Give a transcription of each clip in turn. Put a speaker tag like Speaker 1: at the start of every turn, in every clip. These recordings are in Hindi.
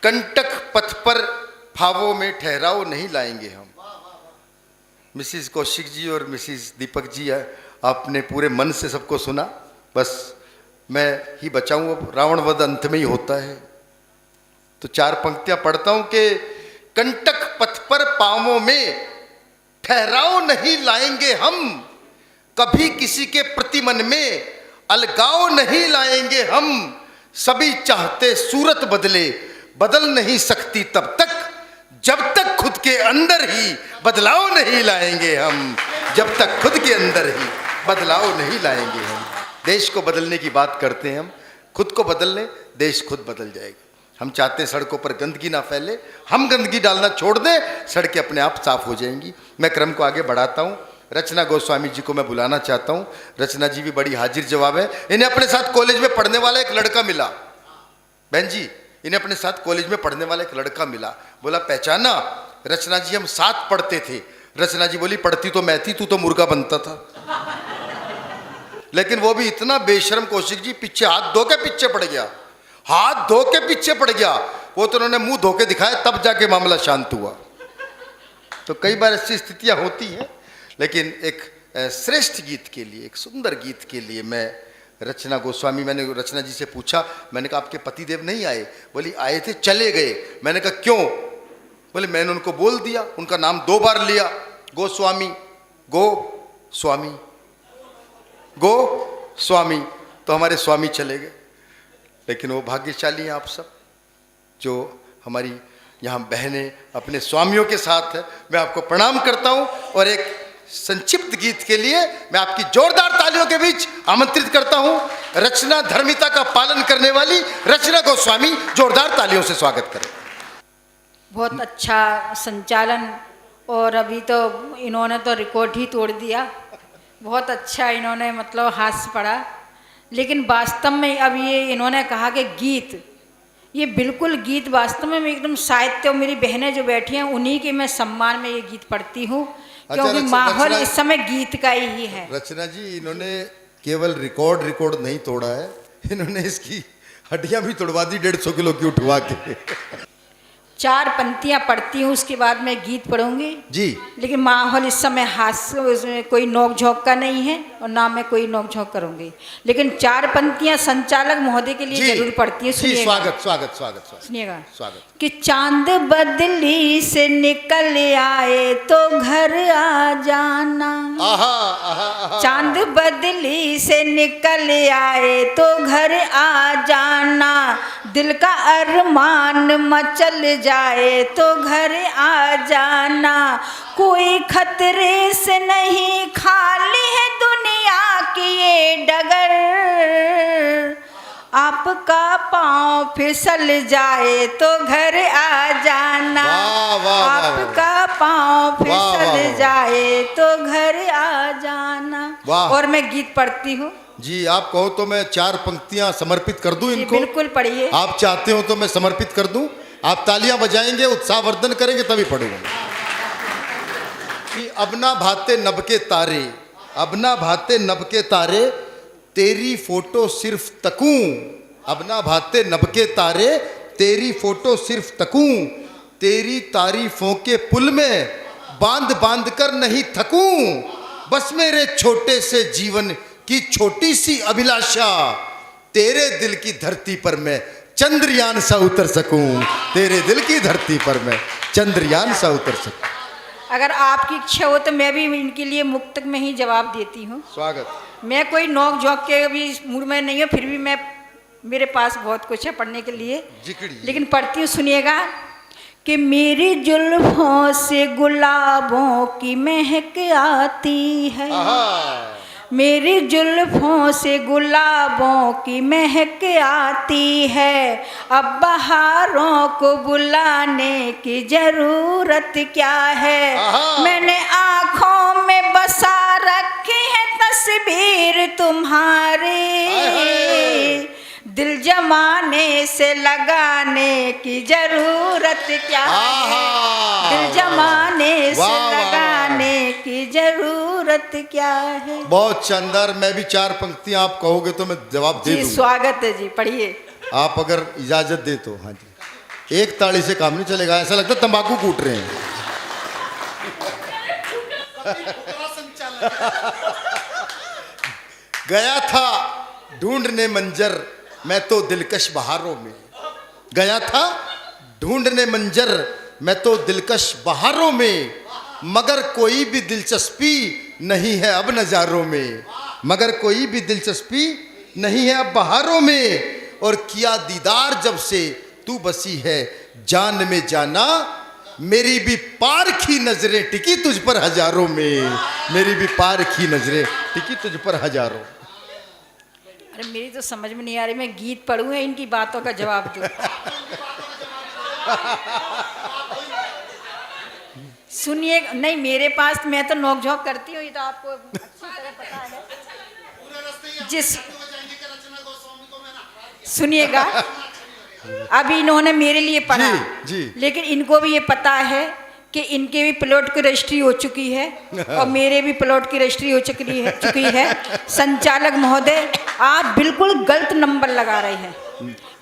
Speaker 1: कंटक पथ पर फावों में ठहराव नहीं लाएंगे हम। मिसिस कौशिक जी और मिसिस दीपक जी, आपने पूरे मन से सबको सुना, बस मैं ही बचाऊं। अब रावण वध अंत में ही होता है, तो 4 पंक्तियां पढ़ता हूं कि कंटक पथ पर पांवों में ठहराव नहीं लाएंगे हम, कभी किसी के प्रति मन में अलगाव नहीं लाएंगे हम। सभी चाहते सूरत बदले, बदल नहीं सकती तब तक जब तक खुद के अंदर ही बदलाव नहीं लाएंगे हम, जब तक खुद के अंदर ही बदलाव नहीं लाएंगे हम। देश को बदलने की बात करते हैं हम, खुद को बदल लें, देश खुद बदल जाएगा। हम चाहते हैं सड़कों पर गंदगी ना फैले, हम गंदगी डालना छोड़ दें, सड़कें अपने आप साफ हो जाएंगी। मैं क्रम को आगे बढ़ाता हूँ। रचना गोस्वामी जी को मैं बुलाना चाहता हूँ। रचना जी भी बड़ी हाजिर जवाब है। इन्हें अपने साथ कॉलेज में पढ़ने वाला एक लड़का मिला। बहन जी, इन्हें अपने साथ कॉलेज में पढ़ने वाला एक लड़का मिला। बोला पहचाना? रचना जी, हम साथ पढ़ते थे। रचना जी बोली पढ़ती तो मैं थी, तू तो मुर्गा बनता था। लेकिन वो भी इतना बेशर्म, कौशिक जी पीछे हाथ धो के पीछे पड़ गया, हाथ धो के पीछे पड़ गया। वो तो उन्होंने मुंह धो के दिखाया, तब जाके मामला शांत हुआ। तो कई बार ऐसी स्थितियां होती हैं, लेकिन एक श्रेष्ठ गीत के लिए, एक सुंदर गीत के लिए मैं रचना गोस्वामी, मैंने रचना जी से पूछा, मैंने कहा आपके पतिदेव नहीं आए? बोली आए थे, चले गए। मैंने कहा क्यों? बोले मैंने उनको बोल दिया, उनका नाम 2 बार लिया, गोस्वामी, गो स्वामी, गो स्वामी, तो हमारे स्वामी चले गए। लेकिन वो भाग्यशाली हैं आप सब, जो हमारी यहाँ बहनें अपने स्वामियों के साथ है। मैं आपको प्रणाम करता हूँ और एक संक्षिप्त गीत के लिए मैं आपकी जोरदार तालियों के बीच आमंत्रित करता हूँ रचना धर्मिता का पालन करने वाली रचना गोस्वामी। जोरदार तालियों से स्वागत करें।
Speaker 2: बहुत अच्छा संचालन, और अभी तो इन्होंने तो रिकॉर्ड ही तोड़ दिया। बहुत अच्छा इन्होंने मतलब हास्य पड़ा। लेकिन वास्तव में अब ये इन्होंने कहा कि गीत, ये बिल्कुल गीत वास्तव में एकदम साहित्य, और मेरी बहनें जो बैठी हैं उन्हीं के मैं सम्मान में ये गीत पढ़ती हूँ, क्योंकि माहौल इस समय गीत का ही है।
Speaker 1: रचना जी, इन्होंने केवल रिकॉर्ड नहीं तोड़ा है, इन्होंने इसकी हड्डियां भी तोड़वा दी 150 किलो की उठवा के।
Speaker 2: 4 पंक्तियां पढ़ती हूँ, उसके बाद मैं गीत पढ़ूंगी
Speaker 1: जी।
Speaker 2: लेकिन माहौल इस समय हास्य, उसमें कोई नोक झोंक का नहीं है और ना मैं कोई नोक झोंक करूंगी। लेकिन 4 पंक्तियां संचालक महोदय के लिए जरूर पढ़ती है। सुनिएगा।
Speaker 1: स्वागत स्वागत स्वागत स्वागत।
Speaker 2: सुनिएगा।
Speaker 1: स्वागत।
Speaker 2: कि चांद बदली से निकल आए तो घर आ जाना, चांद बदली से निकल आए तो घर आ जाना, दिल का अरमान मचल जाए तो घर आ जाना, कोई खतरे से नहीं खाली है दुनिया की ये डगर, आपका पाँव फिसल जाए तो घर आ जाना, आपका पाँव फिसल जाए तो घर आ जाना। और मैं गीत पढ़ती हूँ
Speaker 1: जी। आप कहो तो मैं 4 पंक्तियां समर्पित कर दूं इनको?
Speaker 2: बिल्कुल पढ़िए।
Speaker 1: आप चाहते हो तो मैं समर्पित कर दूं? आप तालियां बजाएंगे, उत्साहवर्धन करेंगे, तभी पढ़ूंगा। कि अब ना भाते नभ के तारे, अब ना भाते नभ के तारे, तेरी फोटो सिर्फ तकूं, अब ना भाते नभ के तारे, तेरी फोटो सिर्फ तकूं, तेरी तारीफों के पुल में बांध बांध कर नहीं थकूं, बस मेरे छोटे से जीवन की छोटी सी अभिलाषा, तेरे दिल की धरती पर मैं चंद्रयान सा उतर सकूं, तेरे दिल की धरती पर मैं चंद्रयान सा उतर सकूं।
Speaker 2: अगर आपकी इच्छा हो तो मैं भी इनके लिए मुक्तक में ही जवाब देती हूँ।
Speaker 1: स्वागत।
Speaker 2: मैं कोई नोक झोंक के अभी मूड में नहीं हूँ, फिर भी मैं, मेरे पास बहुत कुछ है पढ़ने के लिए, लेकिन पढ़ती हूँ। सुनिएगा। कि मेरी जुल्फों से गुलाबों की महक आती है, मेरी जुल्फों से गुलाबों की महक आती है, अब बहारों को बुलाने की जरूरत क्या है, मैंने आँखों में बसा रखी है तस्वीर तुम्हारी, दिल जमाने से लगाने की जरूरत क्या है, दिल जमाने से लगाने की जरूरत क्या है।
Speaker 1: बहुत शानदार। मैं भी 4 पंक्तियां आप कहोगे तो मैं जवाब दे दूंगा।
Speaker 2: स्वागत है जी, पढ़िए।
Speaker 1: आप अगर इजाजत दे तो। हाँ जी। एक ताली से काम नहीं चलेगा, ऐसा लगता है तंबाकू कूट रहे हैं। गया था ढूंढने मंजर मैं तो दिलकश बहारों में, गया था ढूंढने मंजर मैं तो दिलकश बहारों में, मगर कोई भी दिलचस्पी नहीं है अब नज़ारों में, मगर कोई भी दिलचस्पी नहीं है अब बहारों में। और किया दीदार जब से तू बसी है जान में जाना, मेरी भी पारखी नजरें टिकी तुझ पर हजारों में, मेरी भी पारखी नजरें टिकी तुझ पर हजारों।
Speaker 2: अरे मेरी तो समझ में नहीं आ रही, मैं गीत पढ़ूँ या इनकी बातों का जवाब दूँ? सुनिए, नहीं मेरे पास, मैं तो नोक झोंक करती हूँ, ये तो आपको अच्छी तरह पता है। जिस सुनिएगा, अभी इन्होंने मेरे लिए पढ़ा
Speaker 1: जी।
Speaker 2: लेकिन इनको भी ये पता है कि इनके भी प्लॉट की रजिस्ट्री हो चुकी है और मेरे भी प्लॉट की रजिस्ट्री हो चुकी है। संचालक महोदय, आप बिल्कुल गलत नंबर लगा रहे हैं,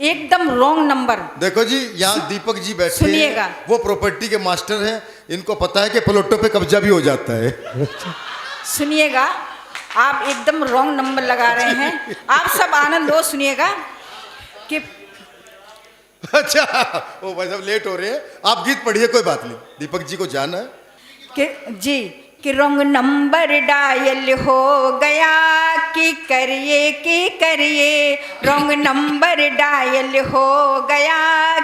Speaker 2: एकदम रॉन्ग नंबर।
Speaker 1: देखो जी, यहाँ दीपक जी बैठे
Speaker 2: सुनिएगा,
Speaker 1: हैं, वो प्रॉपर्टी के मास्टर हैं, इनको पता है कि प्लॉटों पे कब्जा भी हो जाता है।
Speaker 2: सुनिएगा, आप एकदम रॉन्ग नंबर लगा रहे हैं। आप सब आनंद हो, सुनिएगा कि
Speaker 1: अच्छा, ओ भाई साहब लेट हो रहे हैं, आप गीत पढ़िए, कोई बात नहीं, दीपक जी को जाना है
Speaker 2: कि जी कि रॉन्ग नंबर डायल हो गया, कि करिए रॉन्ग नंबर डायल हो गया,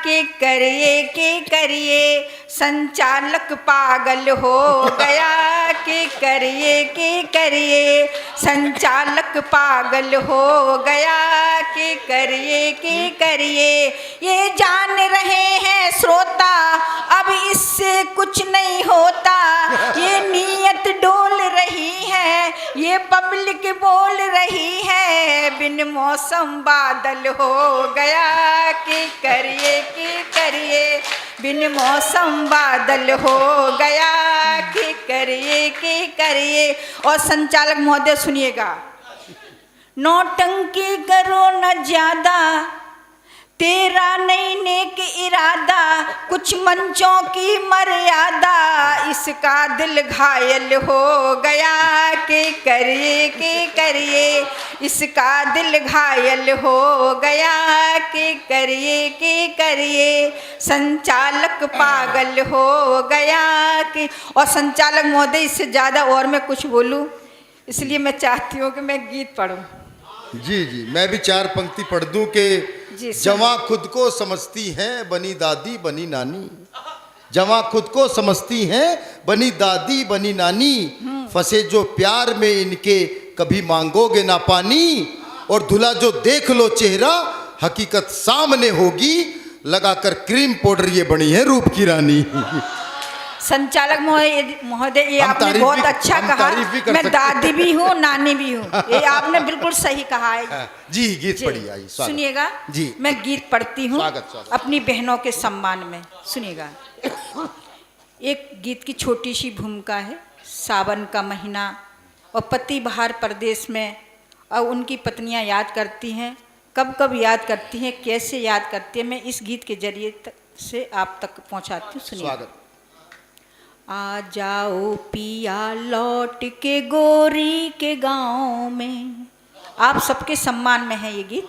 Speaker 2: कि करिए संचालक पागल हो गया, कि करिए संचालक पागल हो गया, कि करिए ये जान रहे हैं श्रोता अब इससे कुछ नहीं होता, ये नीयत डोल रही है, ये पब्लिक बोल रही है, बिन मौसम बादल हो गया, कि करिए बिन मौसम बादल हो गया, कि करिए। और संचालक महोदय सुनिएगा, नौटंकी करो न ज्यादा, तेरा नहीं नेक इरादा, कुछ मंचों की मर्यादा, इसका दिल घायल हो गया, कि करिए इसका दिल घायल हो गया, कि करिए संचालक पागल हो गया, कि। और संचालक महोदय, इससे ज़्यादा और मैं कुछ बोलूं, इसलिए मैं चाहती हूँ कि मैं गीत पढ़ूं।
Speaker 1: जी, मैं भी 4 पंक्ति पढ़ दूं कि जवां खुद को समझती हैं बनी दादी बनी नानी, जवां खुद को समझती हैं बनी दादी बनी नानी, फंसे जो प्यार में इनके कभी मांगोगे ना पानी, और धुला जो देख लो चेहरा हकीकत सामने होगी, लगाकर क्रीम पाउडर ये बनी है रूप की रानी।
Speaker 2: संचालक महोदय, ये आपने बहुत अच्छा कहा, मैं दादी भी हूँ नानी भी हूँ, ये आपने बिल्कुल सही कहा है।
Speaker 1: जी गीत पढ़िए, आइए
Speaker 2: सुनिएगा जी, मैं गीत पढ़ती हूँ अपनी बहनों के सम्मान में। सुनिएगा, एक गीत की छोटी सी भूमिका है। सावन का महीना और पति बाहर परदेश में, और उनकी पत्नियाँ याद करती हैं, कब याद करती हैं, कैसे याद करती हैं, मैं इस गीत के जरिए से आप तक पहुँचाती हूँ। सुनिए। आ जाओ पिया लौट के गोरी के गांव में, आप सबके सम्मान में है ये गीत।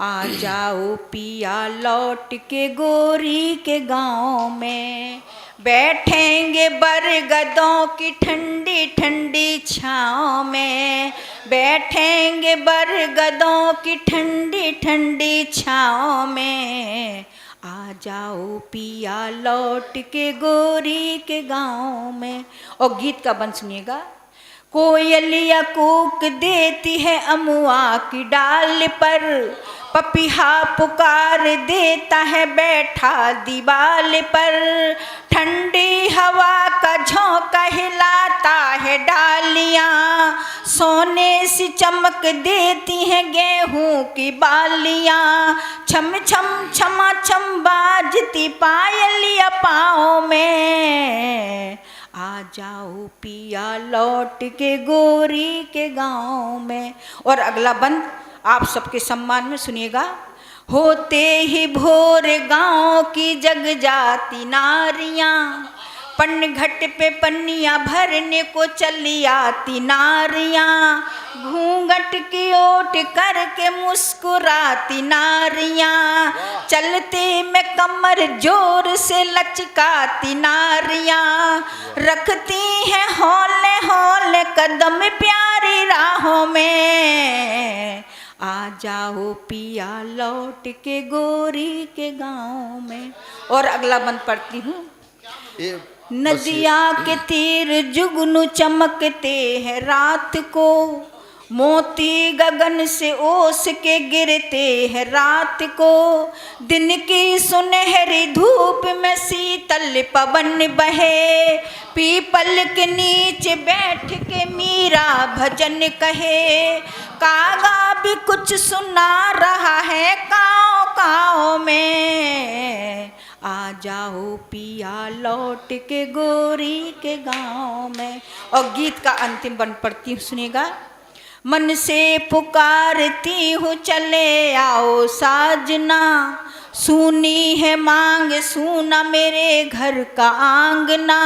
Speaker 2: आ जाओ पिया लौट के गोरी के गांव में, बैठेंगे बरगदों की ठंडी ठंडी छाँव में, बैठेंगे बरगदों की ठंडी ठंडी छाँव में, आ जाओ पिया लौट के गोरी के गांव में। और गीत का बंद सुनिएगा। कोयलिया कूक देती है अमुआ की डाल पर, पपीहा पुकार देता है बैठा दीवाल पर, ठंडी हवा का झोंका हिलाता है डालियाँ, सोने सी चमक देती हैं गेहूं की बालियाँ, छम छम छमा छम बाजती पायलिया पाँव में, आ जाओ पिया लौट के गोरी के गांव में। और अगला बंद आप सबके सम्मान में सुनिएगा। होते ही भोर गांव की जग जाती नारियां, पनघट पे पन्नियां भरने को चली आती नारियां, घूंघट की ओट करके मुस्कुराती नारियां, चलते में कमर जोर से लचकाती नारियां, रखती हैं हौले हौले कदम प्यारी राहों में, आ जाओ पिया लौट के गोरी के गांव में। और अगला बंद पढ़ती हूँ। नदिया के तीर जुगनू चमकते हैं रात को, मोती गगन से ओस के गिरते हैं रात को, दिन की सुनहरी धूप में शीतल पवन बहे, पीपल के नीचे बैठ के मीरा भजन कहे, कागा भी कुछ सुना रहा है काओ काओ में, आ जाओ पिया लौट के गोरी के गांव में। और गीत का अंतिम बन पढ़ती हूँ, सुनिएगा। मन से पुकारती हूँ चले आओ साजना, सुनी है मांग सुना मेरे घर का आंगना,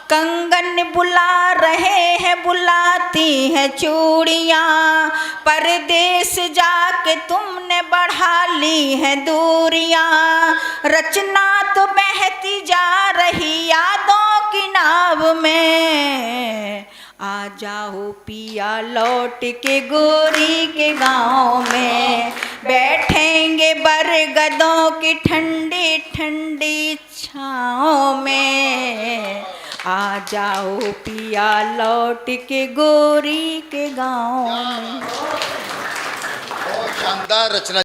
Speaker 2: कंगन बुला रहे हैं बुलाती हैं चूड़ियाँ, परदेश जाके तुमने बढ़ा ली हैं दूरियाँ, रचना तो बहती जा रही यादों की नाव में, आ जाओ पिया लौट के गोरी के गांव में, बैठेंगे बरगदों की ठंडी ठंडी छाँव में, आ जाओ पिया लौट के गोरी के गांव में।
Speaker 1: बहुत शानदार रचना।